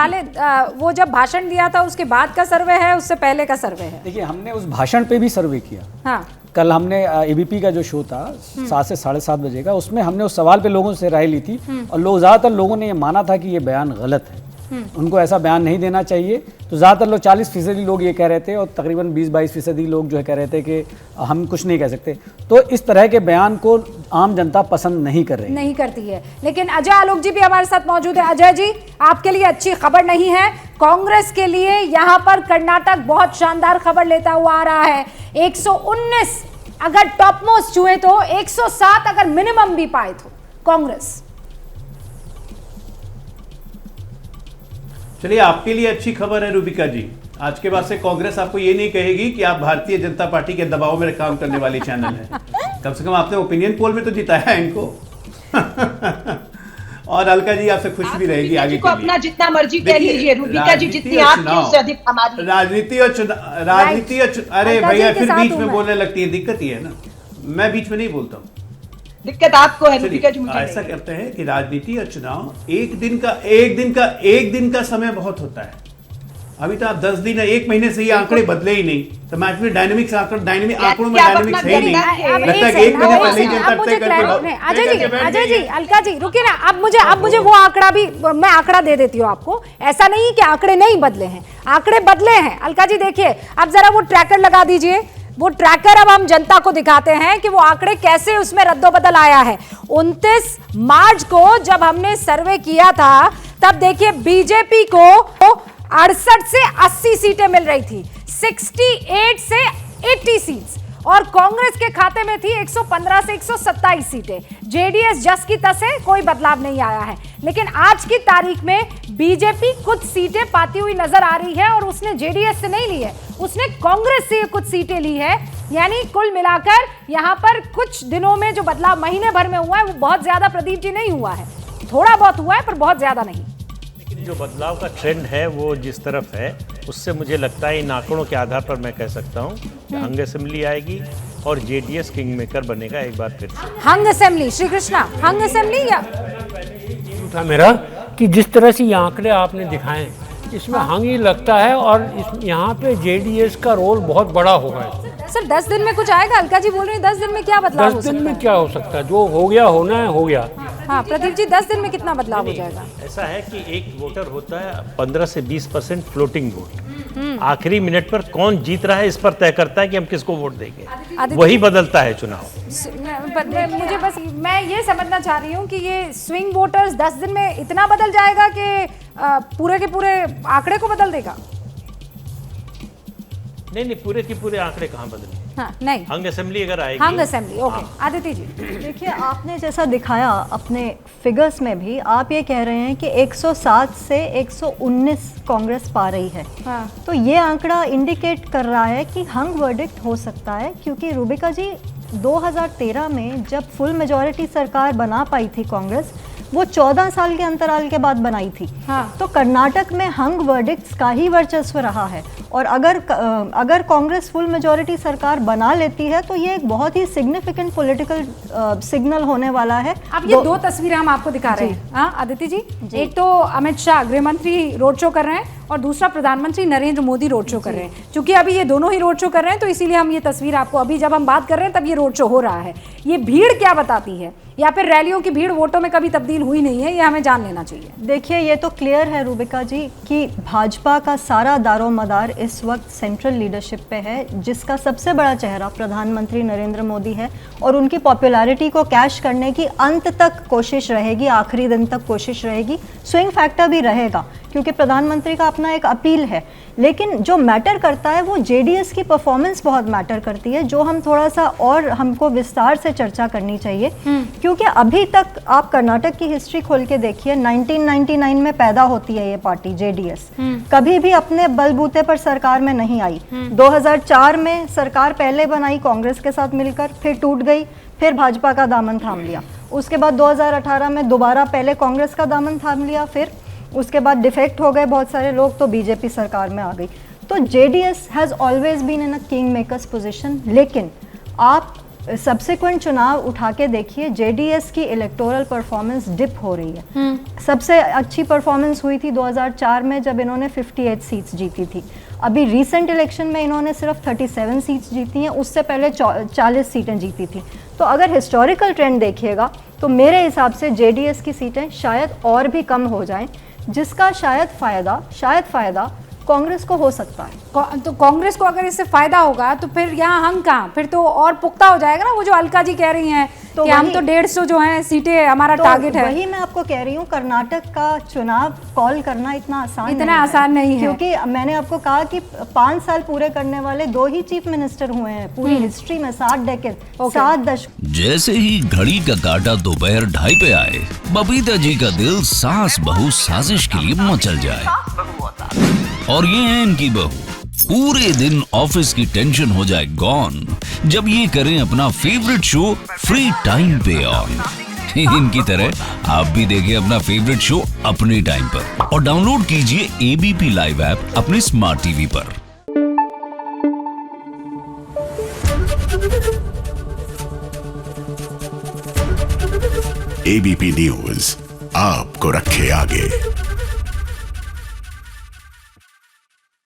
खालिद, वो जब भाषण दिया था उसके बाद का सर्वे है, उससे पहले का सर्वे है? देखिए, हमने उस भाषण पे भी सर्वे किया। हाँ, कल हमने एबीपी का जो शो था 7 से 7:30 बजे का, उसमें हमने उस सवाल पे लोगों से राय ली थी और ज़्यादातर लोगों ने ये माना था कि ये बयान गलत है, उनको ऐसा बयान नहीं देना चाहिए। तो ज़्यादातर लोग 40% लोग ये कह रहे थे और तकरीबन 20-22% लोग जो है कह रहे थे कि हम कुछ नहीं कह सकते। तो इस तरह के बयान को आम जनता पसंद नहीं कर रही, नहीं करती है। लेकिन अजय आलोक जी भी हमारे साथ मौजूद है। अजय जी, आपके लिए अच्छी खबर नहीं है, कांग्रेस के लिए यहाँ पर कर्नाटक बहुत शानदार खबर लेता हुआ आ रहा है। 119 अगर टॉप मोस्ट हुए तो 107 अगर मिनिमम भी पाए तो कांग्रेस। चलिए, आपके लिए अच्छी खबर है रूबिका जी, आज के बाद से कांग्रेस आपको ये नहीं कहेगी कि आप भारतीय जनता पार्टी के दबाव में काम करने वाली चैनल है। कम से कम आपने ओपिनियन पोल में तो जिताया है इनको। और अलका जी आपसे खुश भी रहेगी आगे को अपना जितना मर्जी कह लीजिए, रूबिका जी जितनी आपकी उससे अधिक हमारी। राजनीति और अरे भैया फिर बीच में बोलने लगती है, दिक्कत ये है ना, मैं बीच में नहीं बोलता हूँ, दिक्कत आपको है रूबिका जी, मुझे ऐसा करते हैं कि राजनीति और चुनाव एक दिन का समय बहुत होता है। अभी तो आप 10 दिन 1 महीने से ये आंकड़े बदले ही नहीं, तो मैच में डायनेमिक्स आंकड़ों में डायनेमिक्स है नहीं, लगता है 1 महीने पहले ही जनता तय करके। अजय जी, अलका जी रुकिए ना, अब मुझे वो आंकड़ा भी, मैं आंकड़ा दे देती हूँ आपको। ऐसा नहीं कि आंकड़े नहीं बदले हैं, आंकड़े बदले हैं। अलका जी देखिए, अब जरा वो ट्रैकर लगा दीजिए, वो ट्रैकर अब हम जनता को दिखाते हैं कि वो आंकड़े कैसे उसमें रद्दोबदल आया है। 29 मार्च को जब हमने सर्वे किया था तब देखिए बीजेपी को 68 से 80 सीटें मिल रही थी, 68 से 80 सीट्स, और कांग्रेस के खाते में थी 115 से 127 सीटें। जेडीएस जस की तस है, कोई बदलाव नहीं आया है। लेकिन आज की तारीख में बीजेपी कुछ सीटें पाती हुई नजर आ रही है और उसने जेडीएस से नहीं ली है, उसने कांग्रेस से कुछ सीटें ली है। यानी कुल मिलाकर यहां पर कुछ दिनों में जो बदलाव महीने भर में हुआ है वो बहुत ज्यादा, प्रदीप जी, नहीं हुआ है, थोड़ा बहुत हुआ है पर बहुत ज्यादा नहीं। लेकिन जो बदलाव का ट्रेंड है वो जिस तरफ है, उससे मुझे लगता है इन आंकड़ों के आधार पर मैं कह सकता हूँ कि हंग असेंबली आएगी और जेडीएस किंग मेकर बनेगा एक बार फिर से। हंग असेंबली, श्री कृष्णा, हंग असेंबली या था मेरा कि जिस तरह से ये आंकड़े आपने दिखाए इसमें हंग ही लगता है और यहाँ पे जेडीएस का रोल बहुत बड़ा होगा। सर 10 दिन में कुछ आएगा? अलका जी बोल रही है 10 दिन में क्या बदलाव हो सकता है? 10 दिन में क्या हो सकता है, जो हो गया होना है हो गया। हाँ प्रदीप जी, 10 दिन में कितना बदलाव हो जाएगा? ऐसा है कि एक वोटर होता है 15 से 20% फ्लोटिंग वोट, आखिरी मिनट पर कौन जीत रहा है इस पर तय करता है कि हम किसको वोट देंगे, वही बदलता है चुनाव। मुझे बस मैं ये समझना चाह रही हूँ कि ये स्विंग वोटर्स 10 दिन में इतना बदल जाएगा कि पूरे के पूरे आंकड़े को बदल देगा? नहीं, पूरे के पूरे आंकड़े कहाँ बदले? हाँ, नहीं, हंग असेंबली अगर आएगी, हंग असेंबली, ओके। आदित्य जी देखिए, आपने जैसा दिखाया अपने फिगर्स में भी, आप ये कह रहे हैं कि 107 से 119 कांग्रेस पा रही है। हाँ। तो ये आंकड़ा इंडिकेट कर रहा है कि हंग वर्डिक्ट हो सकता है, क्योंकि रूबिका जी 2013 में जब फुल मेजॉरिटी सरकार बना पाई थी कांग्रेस, वो 14 साल के अंतराल के बाद बनाई थी। हाँ। तो कर्नाटक में हंग वर्डिक्ट्स का ही वर्चस्व रहा है, और अगर कांग्रेस फुल मेजॉरिटी सरकार बना लेती है तो ये एक बहुत ही सिग्निफिकेंट पॉलिटिकल सिग्नल होने वाला है। अब ये दो तस्वीरें हम आपको दिखा रहे हैं, हाँ आदित्य जी, एक तो अमित शाह गृह मंत्री रोड शो कर रहे हैं और दूसरा प्रधानमंत्री नरेंद्र मोदी रोड शो कर रहे हैं। क्योंकि अभी ये दोनों ही रोड शो कर रहे हैं तो इसीलिए हम ये तस्वीर आपको, अभी जब हम बात कर रहे हैं तब ये रोड शो हो रहा है। ये भीड़ क्या बताती है, या फिर रैलियों की भीड़ वोटों में कभी तब्दील हुई नहीं है, ये हमें जान लेना चाहिए। देखिए, ये तो क्लियर है रूबिका जी कि भाजपा का सारा दारोमदार इस वक्त सेंट्रल लीडरशिप पे है, जिसका सबसे बड़ा चेहरा प्रधानमंत्री नरेंद्र मोदी है, और उनकी पॉपुलैरिटी को कैश करने की अंत तक कोशिश रहेगी, आखिरी दिन तक कोशिश रहेगी। स्विंग फैक्टर भी रहेगा क्योंकि प्रधानमंत्री का अपना एक अपील है, लेकिन जो मैटर करता है वो जेडीएस की परफॉर्मेंस बहुत मैटर करती है, जो हम थोड़ा सा और हमको विस्तार से चर्चा करनी चाहिए। क्योंकि अभी तक आप कर्नाटक की हिस्ट्री खोल के देखिए, 1999 में पैदा होती है ये पार्टी जेडीएस, कभी भी अपने बलबूते पर सरकार में नहीं आई। 2004 में सरकार पहले बनाई कांग्रेस के साथ मिलकर, फिर टूट गई, फिर भाजपा का दामन थाम लिया। उसके बाद 2018 में दोबारा पहले कांग्रेस का दामन थाम लिया, फिर उसके बाद डिफेक्ट हो गए बहुत सारे लोग तो बीजेपी सरकार में आ गई। तो JDS has always been in a king makers position. लेकिन आप सब्सिक्वेंट चुनाव उठा के देखिए, जेडीएस की इलेक्टोरल परफॉर्मेंस डिप हो रही है। सबसे अच्छी परफॉर्मेंस हुई थी 2004 में जब इन्होंने 58 सीट्स जीती थी। अभी रीसेंट इलेक्शन में इन्होंने सिर्फ 37 सीट्स जीती हैं, उससे पहले 40 सीटें जीती थी। तो अगर हिस्टोरिकल ट्रेंड देखिएगा तो मेरे हिसाब से जेडीएस की सीटें शायद और भी कम हो जाएं, जिसका शायद फ़ायदा कांग्रेस को हो सकता है। तो कांग्रेस को अगर इससे फायदा होगा तो फिर यहाँ हम कहाँ, फिर तो और पुख्ता हो जाएगा ना वो जो अलका जी कह रही हैं तो कि हम तो 150 जो हैं सीटें हमारा तो टारगेट है। वही मैं आपको कह रही हूँ, कर्नाटक का चुनाव कॉल करना इतना आसान नहीं है क्योंकि मैंने आपको कहा कि 5 साल पूरे करने वाले 2 ही चीफ मिनिस्टर हुए हैं पूरी हिस्ट्री में, 7 डेकेड, 7 दशक। जैसे ही घड़ी का काटा दोपहर 2:30 पे आए, बबीता जी का दिल सास बहू साजिश के लिए मचल जाए। और ये है इनकी बहू, पूरे दिन ऑफिस की टेंशन हो जाए गॉन जब ये करें अपना फेवरेट शो फ्री टाइम पे ऑन। इनकी तरह आप भी देखिए अपना फेवरेट शो अपने टाइम पर और डाउनलोड कीजिए एबीपी लाइव ऐप अपने स्मार्ट टीवी पर। एबीपी न्यूज आपको रखे आगे।